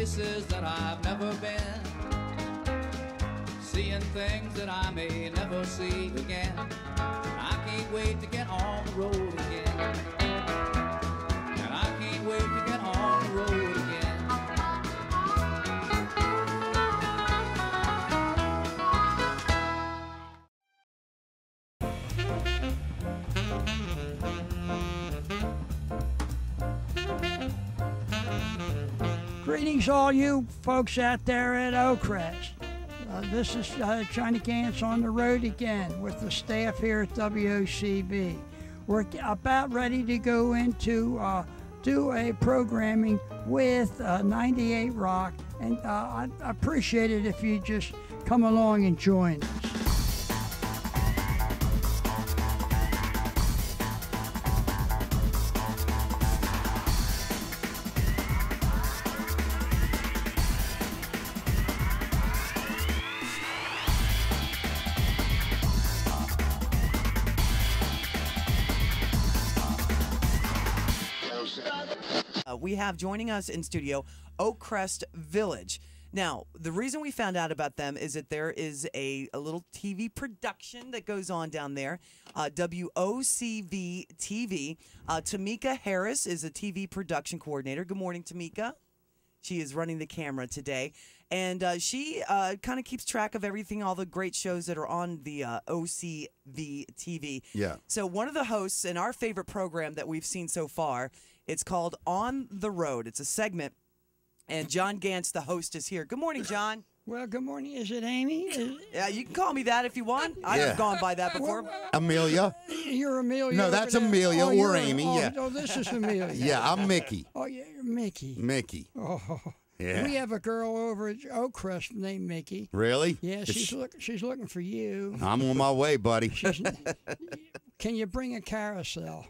places that I've never been, seeing things that I may never see again. I can't wait to get on the road again, and I can't wait to get on the road again. Greetings, all you folks out there at Oakcrest. This is Johnny Gants on the road again with the staff here at WOCV. We're about ready to go into do a programming with 98 Rock, and I'd appreciate it if you just come along and join us. We have joining us in studio Oakcrest Village. Now, the reason we found out about them is that there is a little TV production that goes on down there, WOCV-TV. Tamika Harris is a TV production coordinator. Good morning, Tamika. She is running the camera today, and she kind of keeps track of everything, all the great shows that are on the OCV-TV. Yeah. So one of the hosts in our favorite program that we've seen so far, it's called On the Road. It's a segment, and John Gants, the host, is here. Good morning, John. Well, good morning. Is it Amy? Yeah, you can call me that if you want. I've gone by that before. Amelia. You're Amelia. No, that's over there? Amelia Oh, or you're- Amy. Oh, Yeah. oh, this is Amelia. Yeah, I'm Mickey. Oh, yeah, you're Mickey. Mickey. Oh, Yeah. we have a girl over at Oakcrest named Mickey. Really? Yeah, she's looking for you. I'm on my way, buddy. Can you bring a carousel?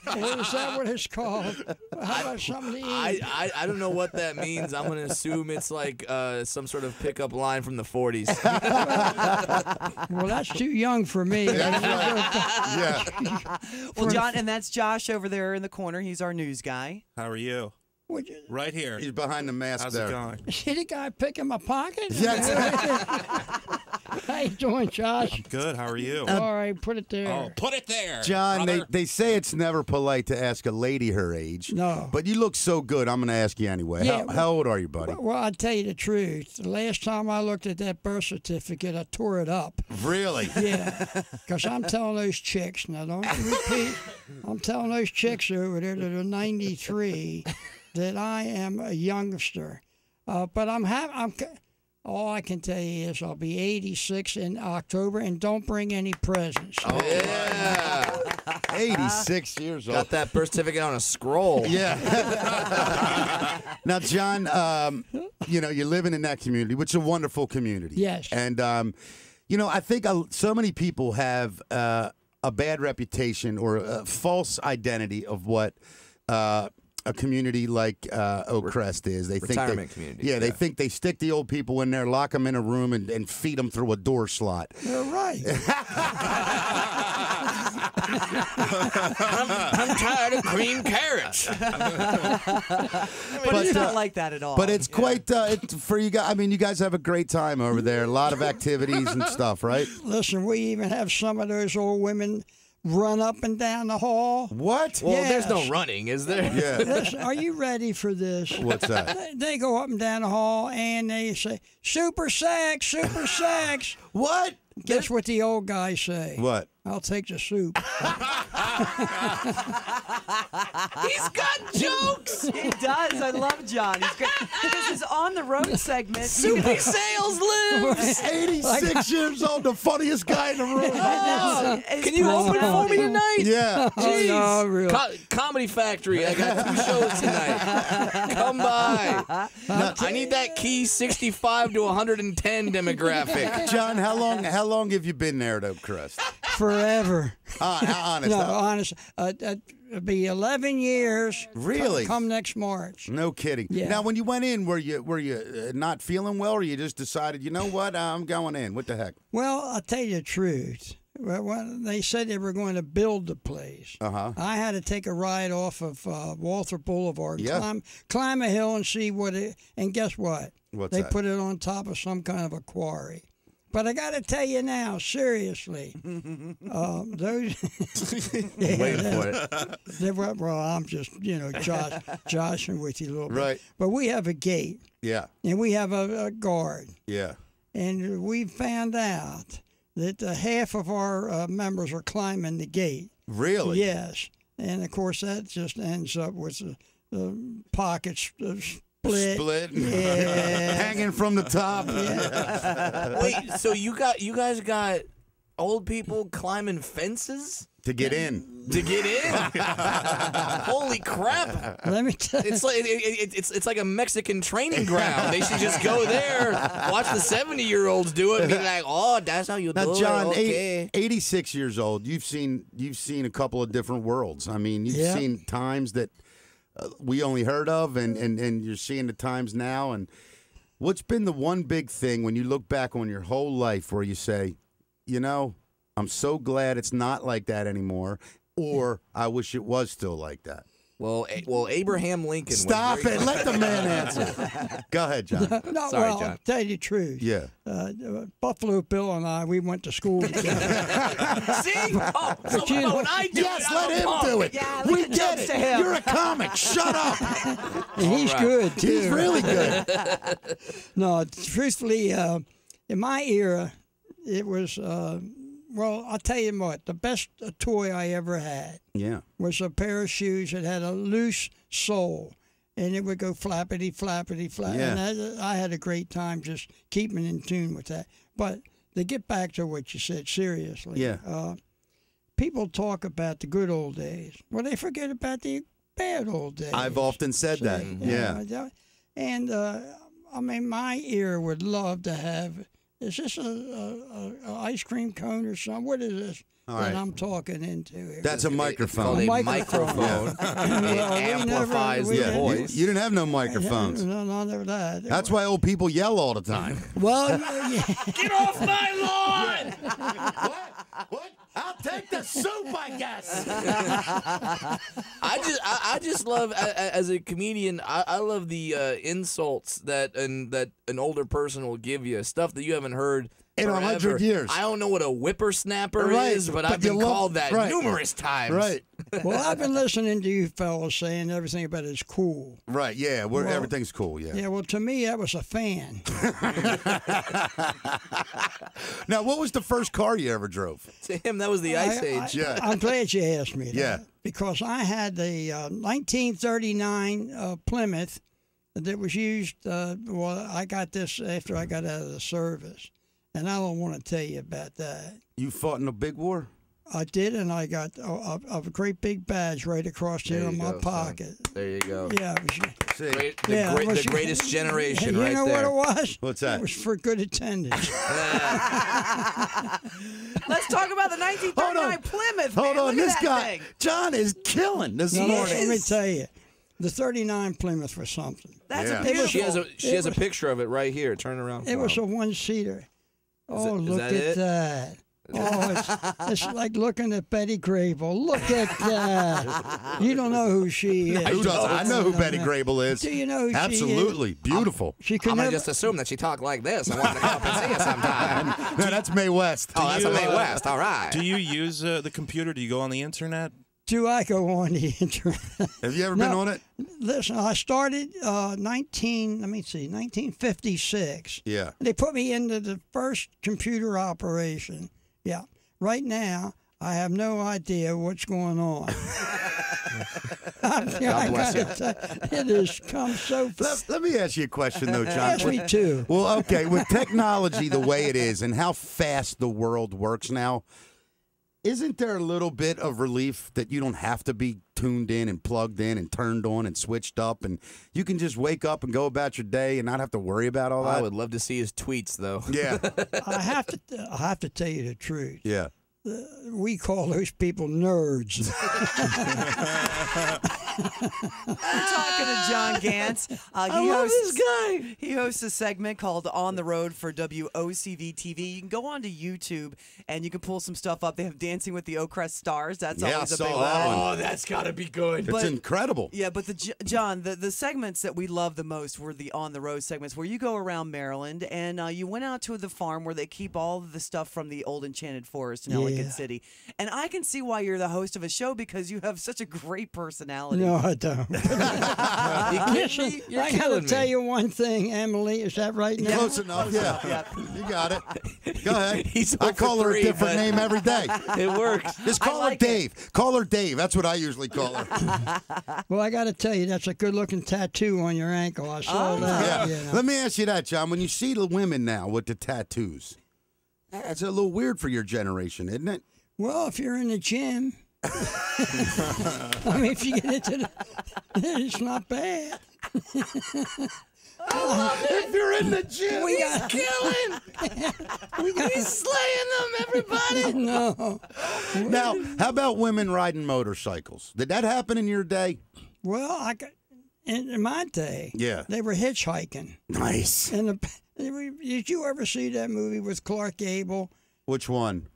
Is that what it's called? How about something to eat? I don't know what that means. I'm going to assume it's like some sort of pickup line from the 40s. Well, that's too young for me. That's right. Yeah. Well, John, and that's Josh over there in the corner. He's our news guy. How are you? Would you Right here. He's behind the mask How's there. it going? see the guy picking my pocket? Yes. How you doing, Josh? I'm good. How are you? All right, put it there. Oh, put it there. John, brother. they say it's never polite to ask a lady her age. No. But you look so good, I'm going to ask you anyway. Yeah, How old are you, buddy? Well, I'll tell you the truth. The last time I looked at that birth certificate, I tore it up. Really? Yeah, because I'm telling those chicks, now don't repeat, I'm telling those chicks over there that are 93 that I am a youngster. But all I can tell you is I'll be 86 in October, and don't bring any presents. Oh, yeah. 86 years old. Got that birth certificate on a scroll. Yeah. Now, John, you're living in that community, which is a wonderful community. Yes. And, I think so many people have a bad reputation or a false identity of what a community like Oakcrest is. They Retirement think community. Yeah, they think they stick the old people in there, lock them in a room, and feed them through a door slot. You're right. I'm tired of cream carrots. But it's not like that at all. But it's quite for you guys. I mean, you guys have a great time over there. A lot of activities and stuff, right? Listen, we even have some of those old women run up and down the hall. What? Well, there's no Yes. running, is there? Yeah. Listen, are you ready for this? What's that? They go up and down the hall and they say, super sex, super sex. What? Guess what the old guys say? What? I'll take the soup. He's got jokes. He does. I love John. He's great. This is on the road segment. Soupy sales lives. 86 years old, the funniest guy in the room. Can you open for me tonight? Yeah. Jeez. no, really. Comedy Factory. I got 2 shows tonight. Come by. I need that key 65 to 110 demographic. John, how long have you been there at Oakcrest? Forever. Honest. No, honest. It'll be 11 years. Really? Come next March. No kidding. Yeah. Now, when you went in, were you not feeling well, or you just decided, you know what, I'm going in? What the heck? Well, I'll tell you the truth. Well, when they said they were going to build the place. I had to take a ride off of Walther Boulevard, and climb a hill and see what it. And guess what? What's they that? put it on top of some kind of a quarry. But I got to tell you now, seriously, those. Waiting for it. Well, I'm just joshing with you a little bit. Right. But we have a gate. Yeah. And we have a guard. Yeah. And we found out that half of our members are climbing the gate. Really? Yes. And, of course, that just ends up with the pockets split. Yeah. Hanging from the top. Yeah. Wait, so you guys got old people climbing fences? To get in. To get in? Holy crap! Let me tell you. It's like it's like a Mexican training ground. They should just go there, watch the 70-year-olds do it, and be like, "Oh, that's how you Now, do John, it." Okay. 86 years old. You've seen a couple of different worlds. I mean, you've seen times that we only heard of, and you're seeing the times now. And what's been the one big thing when you look back on your whole life where you say, I'm so glad it's not like that anymore, or I wish it was still like that? Well, Abraham Lincoln. Stop was very it. Let the man answer. Go ahead, John. No, Sorry, well, John. I'll tell you the truth. Yeah. Buffalo Bill and I, we went to school together. See? Oh, so when I do Yes, it, let I'm him pumped. do it. Yeah, We leave the get jokes it. to him. You're a comic. Shut up. And he's good, too. He's really good. No, truthfully, in my era, it was, well, I'll tell you what, the best toy I ever had Yeah. was a pair of shoes that had a loose sole, and it would go flappity, flappity, flap. Yeah. And I had a great time just keeping in tune with that. But to get back to what you said, seriously, people talk about the good old days. Well, they forget about the bad old days. I've often said that. See? Yeah. And, I mean, my ear would love to have. Is this a ice cream cone or something? What is this All that right. I'm talking into here? That's a It's microphone. called a Microphone. microphone. Well, It we amplifies never- the we- You voice. didn't have no microphones. No, none of that. That's why old people yell all the time. Well, Get off my lawn! What? I'll take the soup, I guess. I just love as a comedian. I love the insults that an older person will give you, stuff that you haven't heard In forever. 100 years. I don't know what a whippersnapper Right, is, but but I've been you love- called that right. numerous times. Right. well, I've been listening to you fellas saying everything about it's cool. Right. Yeah. Well, Everything's cool. Yeah. Yeah, well, to me, that was a fan. Now, what was the first car you ever drove? To him, that was the Ice Age. Yeah. I'm glad you asked me that. Yeah. Because I had the 1939 Plymouth that was used. Well, I got this after I got out of the service. And I don't want to tell you about that. You fought in a big war? I did, and I got a great big badge right across here There in you my go, son. pocket. There you go. Yeah, it was, See. The greatest generation you right know there. what it was? What's that? It was for good attendance. Let's talk about the 1939 Plymouth. Hold man. on. Look This at that guy, thing. John, is killing this No, morning. let me tell you, the 39 Plymouth was something. That's Yeah. a beautiful. She has a picture of it right here. Turn around. It was a one-seater. Oh, is look that at it? that. Oh, it's like looking at Betty Grable. Look at that. You don't know who she is. Who doesn't? I know who Betty Grable is. Do you know who she is? Absolutely. Beautiful. She could I'm gonna never. just assume that she talked like this. I want to come up and see her sometime. No, that's Mae West. Oh, that's a you, Mae West. All right. Do you use the computer? Do you go on the internet? Do I go on the internet? Have you ever been No. on it? Listen, I started 1956. Yeah. They put me into the first computer operation. Yeah. Right now, I have no idea what's going on. God bless you. It has come so fast. Let me ask you a question, though, John. Ask me too. Well, okay, with technology the way it is and how fast the world works now, isn't there a little bit of relief that you don't have to be tuned in and plugged in and turned on and switched up, and you can just wake up and go about your day and not have to worry about all that? I would love to see his tweets, though. Yeah, I have to tell you the truth. yeah. We call those people nerds. We're talking to John Gants. I love this guy. He hosts a segment called On the Road for WOCV-TV. You can go onto YouTube and you can pull some stuff up. They have Dancing with the Oakcrest Stars. That's Yeah, always I a big saw one. that one. Oh, that's got to be good. It's incredible. Yeah, but John, the segments that we love the most were the on the road segments where you go around Maryland and you went out to the farm where they keep all of the stuff from the old Enchanted Forest in Ellicott City. And I can see why you're the host of a show because you have such a great personality. No, I don't. Listen, You're I got to killing tell me. you one thing, Emily. Is that right now? Close enough, yeah. You got it. Go ahead. He's I 0 for call her a 3, different but- name every day. It works. Just call her like it. Dave. Call her Dave. That's what I usually call her. Well, I got to tell you, that's a good-looking tattoo on your ankle. I saw that. Yeah. You know. Let me ask you that, John. When you see the women now with the tattoos, that's a little weird for your generation, isn't it? Well, if you're in the gym, I mean, if you get into the, it's not bad. If you're in the gym, We got He's slaying them, everybody. no. Now, how about women riding motorcycles? Did that happen in your day? Well, in my day, Yeah. they were hitchhiking. Nice. And did you ever see that movie with Clark Gable? Which one?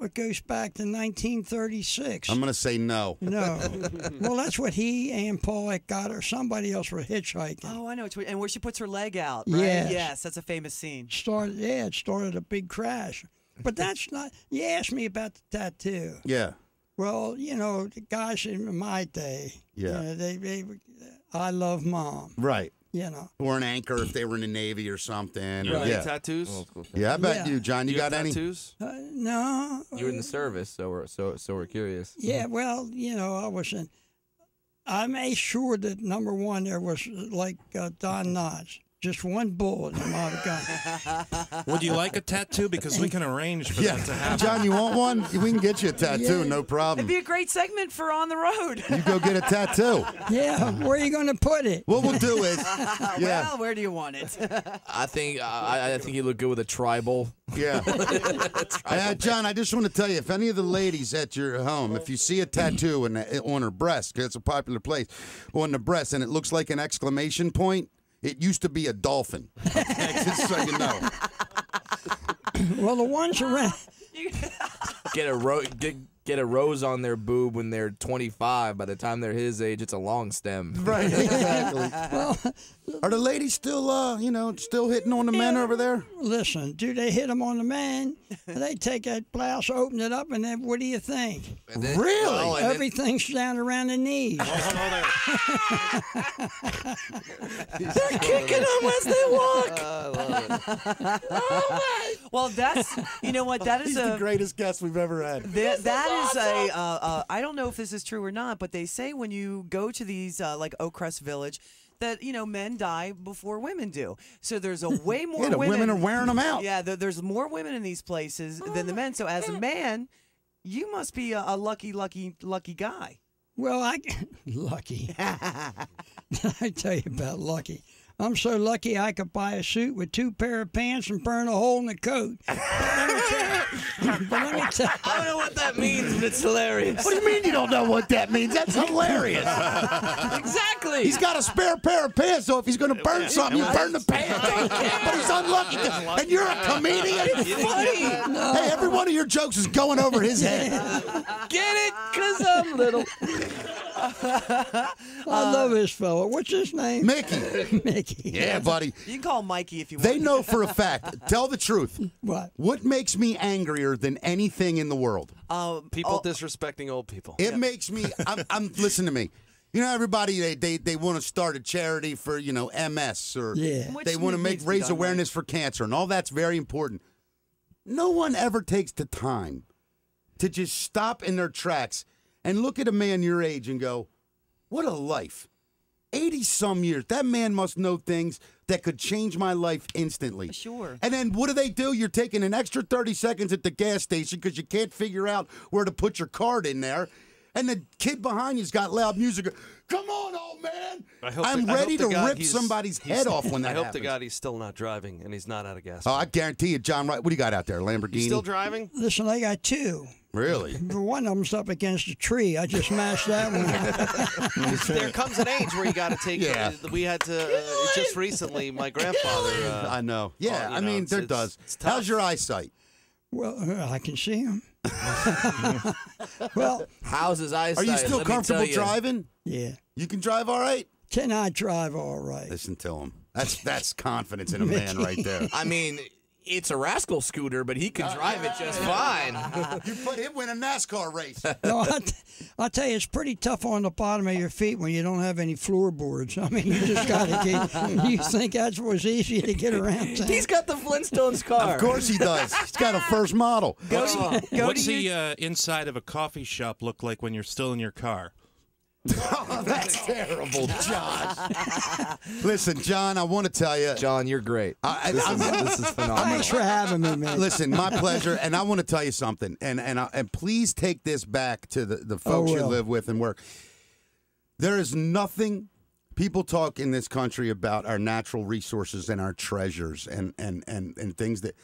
It goes back to 1936. I'm going to say no. No. Well, that's what he and Paulette got, or somebody else were hitchhiking. Oh, I know. And where she puts her leg out, right? Yes. Yes, that's a famous scene. It started a big crash. But that's not. You asked me about the tattoo. Yeah. Well, you know, the guys in my day. Yeah. You know, they I love mom. Right. You know. Or an anchor if they were in the Navy or something. Or, Any yeah. tattoos? Yeah, I bet Yeah. you, John. You got have any? tattoos? No. You're in the service, so we're curious. Yeah. Well, you know, I was in. I made sure that number one there was like Don Knotts. Just one bullet in my gun. Would you like a tattoo? Because we can arrange for that to Yeah. happen. John, you want one? We can get you a tattoo, Yeah. no problem. It'd be a great segment for On the Road. You go get a tattoo. Yeah. Where are you going to put it? What we'll do is, yeah, Well, where do you want it? I think you look good with a tribal. yeah. John, I just want to tell you, if any of the ladies at your home, if you see a tattoo on her breast, because it's a popular place, on the breast, and it looks like an exclamation point, it used to be a dolphin. Okay, just so you know. Well, the ones around. Get a rose on their boob when they're 25. By the time they're his age, it's a long stem. Right, exactly. Are the ladies still, still hitting on the men over there? Listen, do they hit them on the man? They take that blouse, open it up, and then what do you think? Really? Oh, and then- Everything's down around the knees. They're kicking them as they walk. Well, that's, you know what, that is He's the greatest guest we've ever had. That is a, I don't know if this is true or not, but they say when you go to these, like Oakcrest Village, that, you know, men die before women do. So there's a way more Yeah, the women are wearing them out. Yeah, there's more women in these places than the men. So as a man, you must be a lucky guy. Well, lucky. I tell you about lucky. I'm so lucky I could buy a suit with 2 pair of pants and burn a hole in the coat. But let me tell I don't know what that means, but it's hilarious. What do you mean you don't know what that means? That's hilarious. Exactly. He's got a spare pair of pants, so if he's going to burn something, you burn the pants. But he's unlucky. And you're a comedian? funny. Hey, every one of your jokes is going over his head. Get it? Because I'm little. I love this fella. What's his name? Mickey. Mickey. Yeah, buddy. You can call him Mikey if you want. They know for a fact. Tell the truth. What? What makes me angrier than anything in the world? People disrespecting old people. It makes me. Listen to me. You know, everybody they want to start a charity for MS or Yeah. Which they want to needs to be raise done, right? awareness for cancer and all that's very important. No one ever takes the time to just stop in their tracks and look at a man your age and go, "What a life! 80-some years. That man must know things that could change my life instantly." Sure. And then what do? You're taking an extra 30 seconds at the gas station because you can't figure out where to put your card in there. And the kid behind you's got loud music. Come on, old man! I'm ready to rip somebody's head off when that I hope happens. to God he's still not driving and he's not out of gas. Oh, I guarantee you, John. What do you got out there? Lamborghini? He's still driving? Listen, I got 2. Really? One of them's up against a tree. I just mashed that one. There comes an age where you got to take. Yeah. We had to just recently. My grandfather. I know. Yeah, you I know, mean, there it's does. tough. How's your eyesight? Well, I can see him. Well, How's his eyesight? Are you still Let me comfortable tell you. driving? yeah. You can drive all right? Can I drive all right? Listen to him. That's confidence in a man right there. I mean, it's a rascal scooter, but he can drive it just fine. You put him win a NASCAR race. No, I'll tell you, it's pretty tough on the bottom of your feet when you don't have any floorboards. I mean, you just got to get. You think that's what's easy to get around town? He's got the Flintstones car. Of course he does. He's got a first model. What's the inside of a coffee shop look like when you're still in your car? Oh, that's terrible, John. Listen, John, I want to tell you. John, you're great. This is phenomenal. Thanks for having me, man. Listen, my pleasure, and I want to tell you something, and please take this back to the folks you will. live with and work. There is nothing. People talk in this country about our natural resources and our treasures and things that.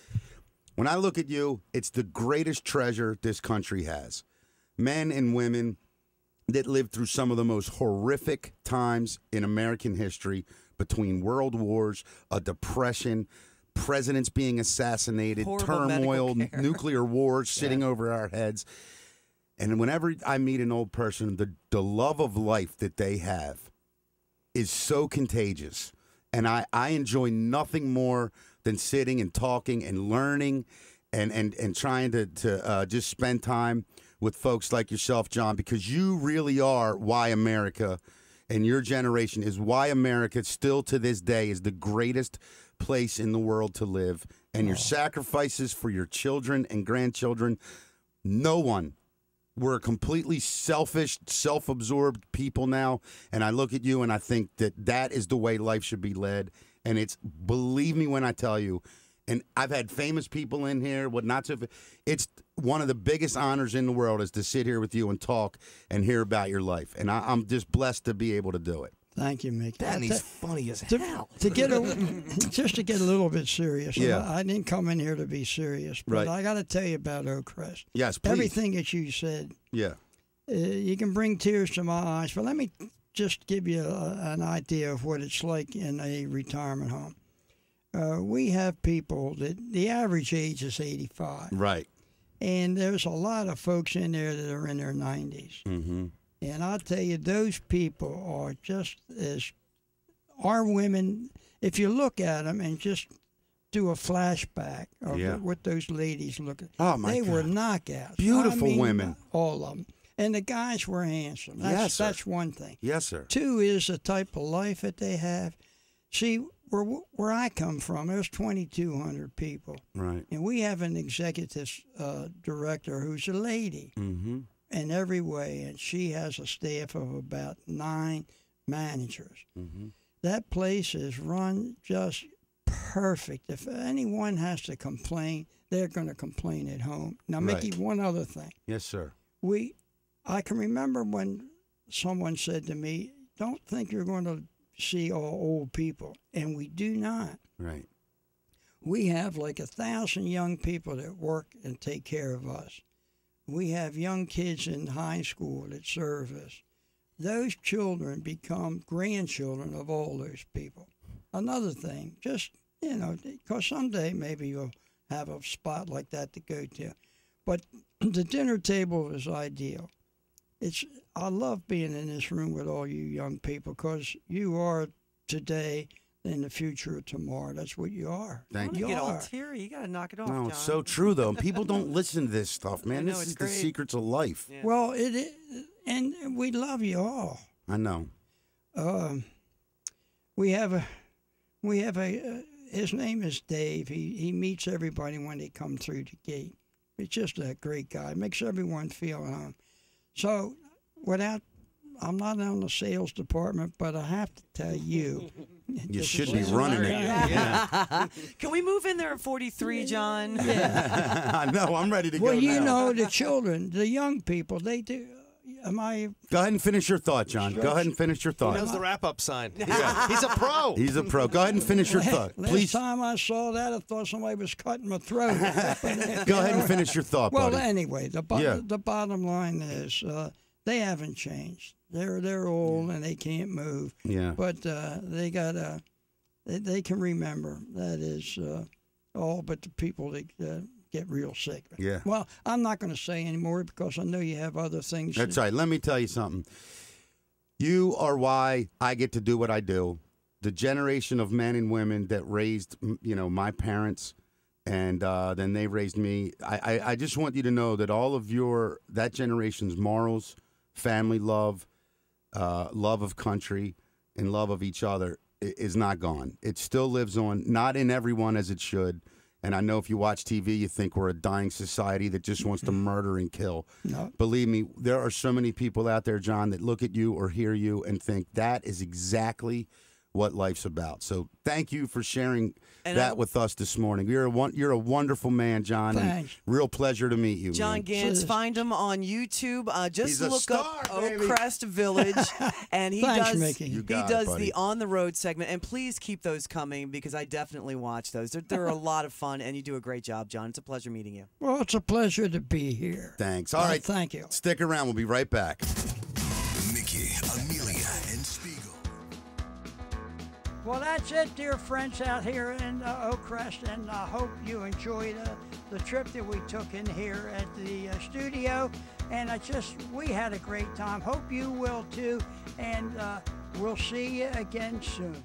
When I look at you, it's the greatest treasure this country has. Men and women that lived through some of the most horrific times in American history, between world wars, a depression, presidents being assassinated, Horrible turmoil, medical care. nuclear wars sitting over our heads. And whenever I meet an old person, the love of life that they have is so contagious. And I enjoy nothing more than sitting and talking and learning and trying to just spend time with folks like yourself, John, because you really are why America and your generation is why America still to this day is the greatest place in the world to live. And your sacrifices for your children and grandchildren, no one. We're a completely selfish, self-absorbed people now. And I look at you and I think that is the way life should be led. And it's, believe me when I tell you, and I've had famous people in here, it's one of the biggest honors in the world is to sit here with you and talk and hear about your life. And I'm just blessed to be able to do it. Thank you, Mick. And he's funny as hell. To get just to get a little bit serious. Yeah. I didn't come in here to be serious, but Right. I got to tell you about Oakcrest. Yes, please. Everything that you said, Yeah. you can bring tears to my eyes. But let me just give you an idea of what it's like in a retirement home. We have people that the average age is 85. Right. And there's a lot of folks in there that are in their 90s. Mm-hmm. And I'll tell you, those people are just as our women. If you look at them and just do a flashback of Yeah. what those ladies look at, Oh, my they God. were knockouts. Beautiful I mean, women. all of them. And the guys were handsome. Yes, sir. That's one thing. Yes, sir. Two is the type of life that they have. See, where I come from, there's 2,200 people. Right. And we have an executive director who's a lady Mm-hmm. in every way, and she has a staff of about 9 managers. Mm-hmm. That place is run just perfect. If anyone has to complain, they're going to complain at home. Now, Right. Mickey, one other thing. Yes, sir. I can remember when someone said to me, don't think you're going to see all old people, and we do not. Right. We have like 1,000 young people that work and take care of us. We have young kids in high school that serve us. Those children become grandchildren of all those people. Another thing, just, because someday maybe you'll have a spot like that to go to. But the dinner table is ideal. I love being in this room with all you young people because you are today and the future of tomorrow. That's what you are. Thank You you. get all teary. You got to knock it off, No, John. it's so true, though. People don't listen to this stuff, man. know, This it's is the great. secrets of life. Yeah. Well, it is, and we love you all. I know. We have a his name is Dave. He meets everybody when they come through the gate. He's just a great guy. Makes everyone feel at home. So, I'm not on the sales department, but I have to tell you. You this should is be what running I it. am. Yeah. Can we move in there at 43, John? I know. I'm ready to Well, go you now. know, the children, the young people, they do. am I? Go ahead and finish your thought, John. Go ahead and finish your He thought. knows the wrap-up sign. He's a pro. He's a pro. Go ahead and finish your thought. Last Please. time I saw that, I thought somebody was cutting my throat. Go ahead and finish your thought, Well, buddy. anyway, the bottom line is they haven't changed. They're old and they can't move. Yeah. But they got they can remember. That is all but the people that get real sick. Yeah. Well, I'm not going to say anymore because I know you have other things. That's right. Let me tell you something. You are why I get to do what I do. The generation of men and women that raised, my parents, and then they raised me. I just want you to know that all of that generation's morals, family love, love of country, and love of each other is not gone. It still lives on, not in everyone as it should. And I know if you watch TV, you think we're a dying society that just wants to murder and kill. No. Believe me, there are so many people out there, John, that look at you or hear you and think that is exactly what life's about. So thank you for sharing that with us this morning. You're a wonderful man, John. Thanks. And real pleasure to meet you, John man. Gants, find him on YouTube. Just He's a look star, up baby. Oakcrest Village, and he Thanks, does Mickey. You he got it, does buddy. the on the road segment. And please keep those coming because I definitely watch those. They're a lot of fun, and you do a great job, John. It's a pleasure meeting you. Well, it's a pleasure to be here. Thanks. All right. Thank you. Stick around. We'll be right back. Mickey, Amelia, and Spiegel. Well, that's it, dear friends out here in Oakcrest, and I hope you enjoyed the trip that we took in here at the studio. And we had a great time. Hope you will too, and we'll see you again soon.